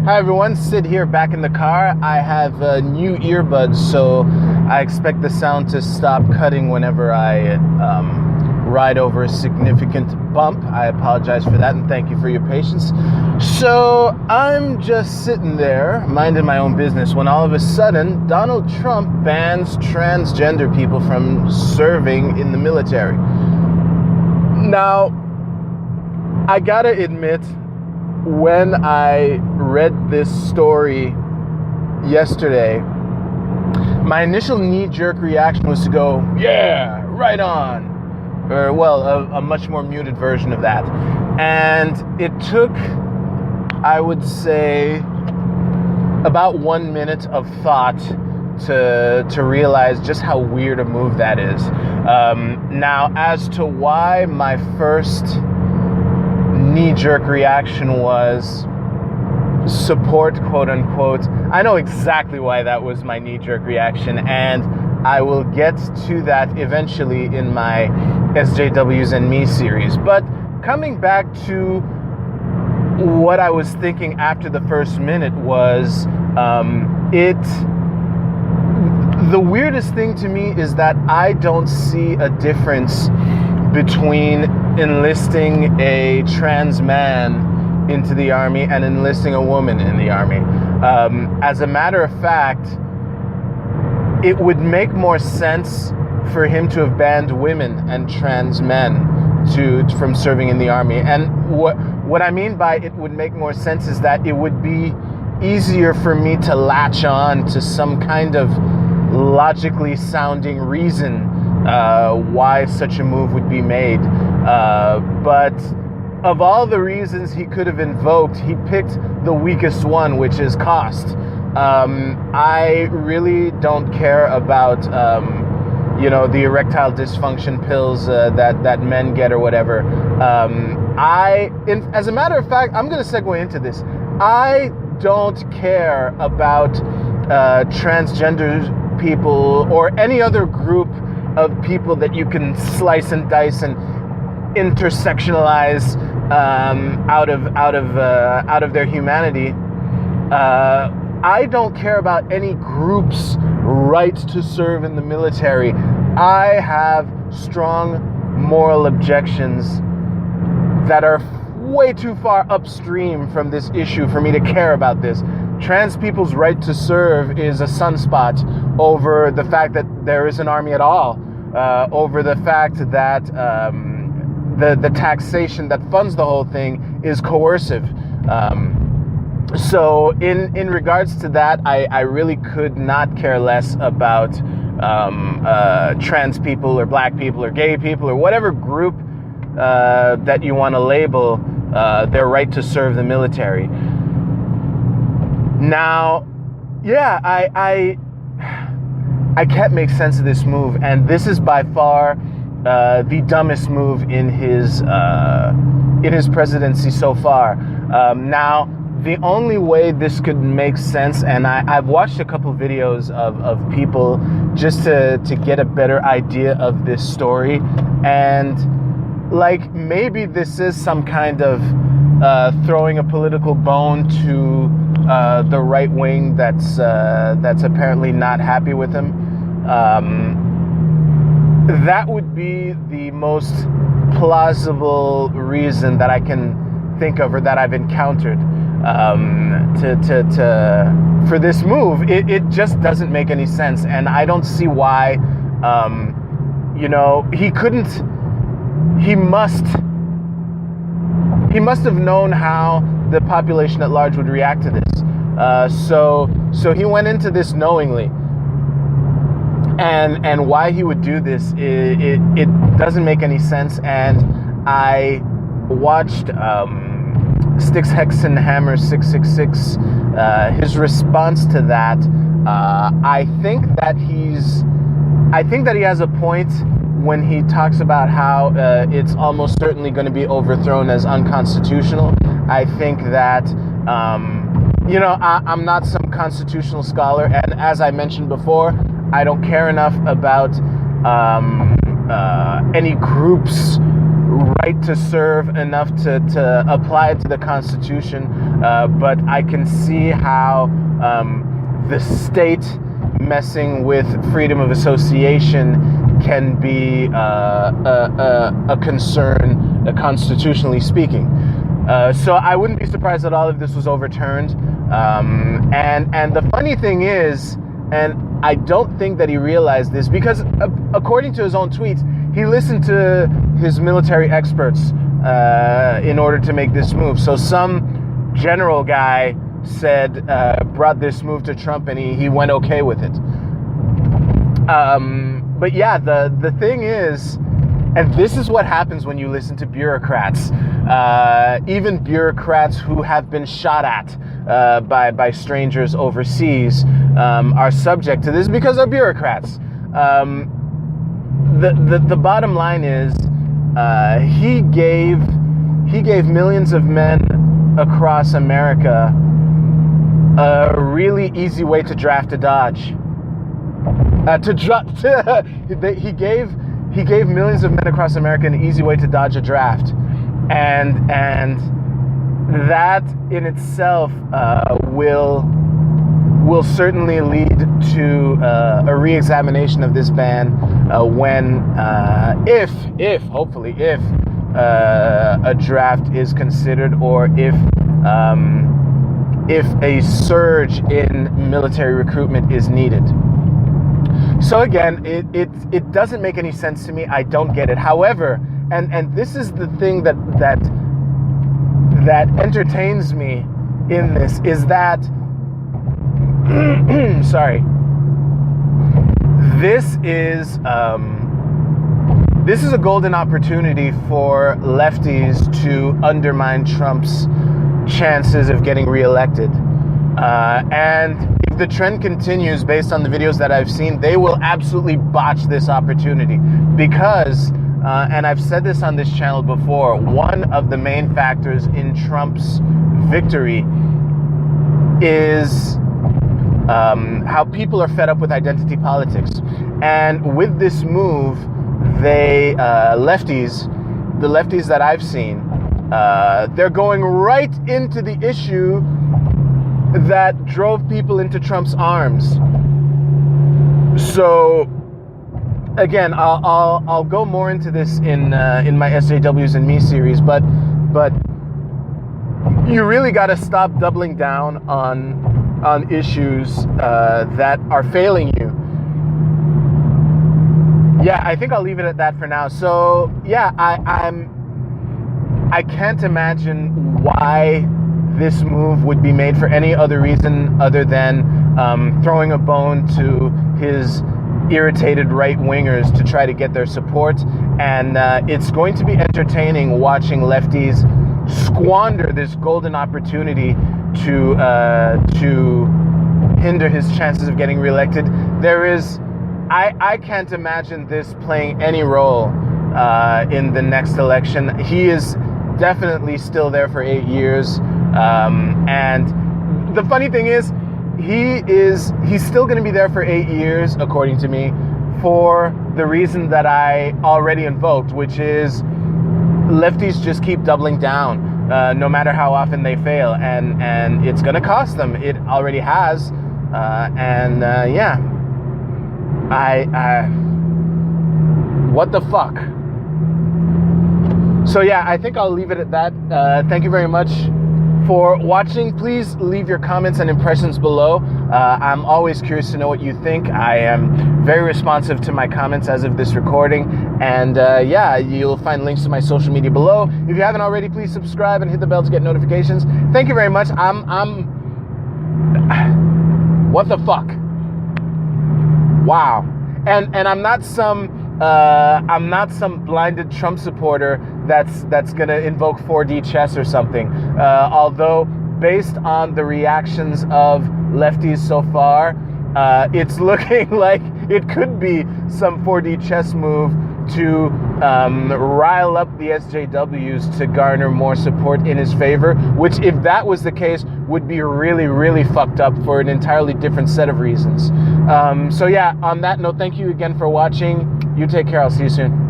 Hi everyone, Sid here back in the car. I have new earbuds, so I expect the sound to stop cutting whenever I ride over a significant bump. I apologize for that and thank you for your patience. So I'm just sitting there minding my own business when all of a sudden Donald Trump bans transgender people from serving in the military. Now, I gotta admit, when I read this story yesterday, my initial knee-jerk reaction was to go, yeah, right on. Or, well, a much more muted version of that. And it took, I would say, about 1 minute of thought to realize just how weird a move that is. Now, as to why my first knee-jerk reaction was support, quote unquote, I know exactly why that was my knee-jerk reaction, and I will get to that eventually in my SJWs and Me series. But coming back to what I was thinking after the first minute was the weirdest thing to me is that I don't see a difference between enlisting a trans man into the army and enlisting a woman in the army. As a matter of fact, it would make more sense for him to have banned women and trans men from serving in the army. And what I mean by it would make more sense is that it would be easier for me to latch on to some kind of logically sounding reason why such a move would be made. But of all the reasons he could have invoked, he picked the weakest one, which is cost. I really don't care about, the erectile dysfunction pills that men get or whatever. As a matter of fact, I'm going to segue into this. I don't care about transgender people or any other group of people that you can slice and dice and intersectionalize out of their humanity. I don't care about any group's right to serve in the military. I have strong moral objections that are way too far upstream from this issue for me to care about this. Trans people's right to serve is a sunspot over the fact that there is an army at all, over the fact that the taxation that funds the whole thing is coercive. So in regards to that, I really could not care less about trans people or black people or gay people or whatever group that you want to label their right to serve the military. Now, yeah, I can't make sense of this move, and this is by far the dumbest move in his presidency so far. Now, the only way this could make sense, and I've watched a couple videos of people just to get a better idea of this story, and like maybe this is some kind of throwing a political bone to the right wing that's apparently not happy with him. That would be the most plausible reason that I can think of or that I've encountered for this move. It just doesn't make any sense, and I don't see why. He couldn't. He must have known how the population at large would react to this. So he went into this knowingly. And why he would do this, it doesn't make any sense. And I watched Sticks Hexen Hammer 666, his response to that. I think that he has a point when he talks about how it's almost certainly going to be overthrown as unconstitutional. I think that, I'm not some constitutional scholar, and as I mentioned before, I don't care enough about any group's right to serve enough to apply it to the Constitution, but I can see how the state messing with freedom of association can be a concern, constitutionally speaking. So I wouldn't be surprised that all of this was overturned. And the funny thing is, and I don't think that he realized this, because according to his own tweets, he listened to his military experts in order to make this move. So some general guy said, brought this move to Trump, and he went okay with it. But yeah, the thing is, and this is what happens when you listen to bureaucrats, even bureaucrats who have been shot at by strangers overseas are subject to this because they're bureaucrats. The bottom line is, he gave millions of men across America a really easy way to draft a Dodge. He gave millions of men across America an easy way to dodge a draft, and that in itself will certainly lead to a re-examination of this ban when hopefully if a draft is considered, or if a surge in military recruitment is needed. So again, it doesn't make any sense to me. I don't get it. However, and this is the thing that entertains me in this, is that sorry, this is a golden opportunity for lefties to undermine Trump's chances of getting reelected. And if the trend continues based on the videos that I've seen, they will absolutely botch this opportunity, because, and I've said this on this channel before, one of the main factors in Trump's victory is how people are fed up with identity politics. And with this move, the lefties that I've seen, they're going right into the issue that drove people into Trump's arms. So again, I'll go more into this in my SJWs and Me series, but you really got to stop doubling down on issues that are failing you. Yeah, I think I'll leave it at that for now. So yeah, I can't imagine why this move would be made for any other reason other than throwing a bone to his irritated right-wingers to try to get their support. And it's going to be entertaining watching lefties squander this golden opportunity to hinder his chances of getting reelected. I can't imagine this playing any role in the next election. He is definitely still there for 8 years. And the funny thing is, he's still going to be there for 8 years, according to me, for the reason that I already invoked, which is lefties just keep doubling down, no matter how often they fail, and it's going to cost them. It already has, yeah, what the fuck? So yeah, I think I'll leave it at that. Thank you very much for watching. Please leave your comments and impressions below. I'm always curious to know what you think. I am very responsive to my comments as of this recording. And yeah, you'll find links to my social media below. If you haven't already, please subscribe and hit the bell to get notifications. Thank you very much. What the fuck? Wow. And I'm not some blinded Trump supporter that's gonna invoke 4D chess or something. Although based on the reactions of lefties so far, it's looking like it could be some 4D chess move to rile up the SJWs to garner more support in his favor, which, if that was the case, would be really, really fucked up for an entirely different set of reasons. So yeah, on that note, thank you again for watching. You take care. I'll see you soon.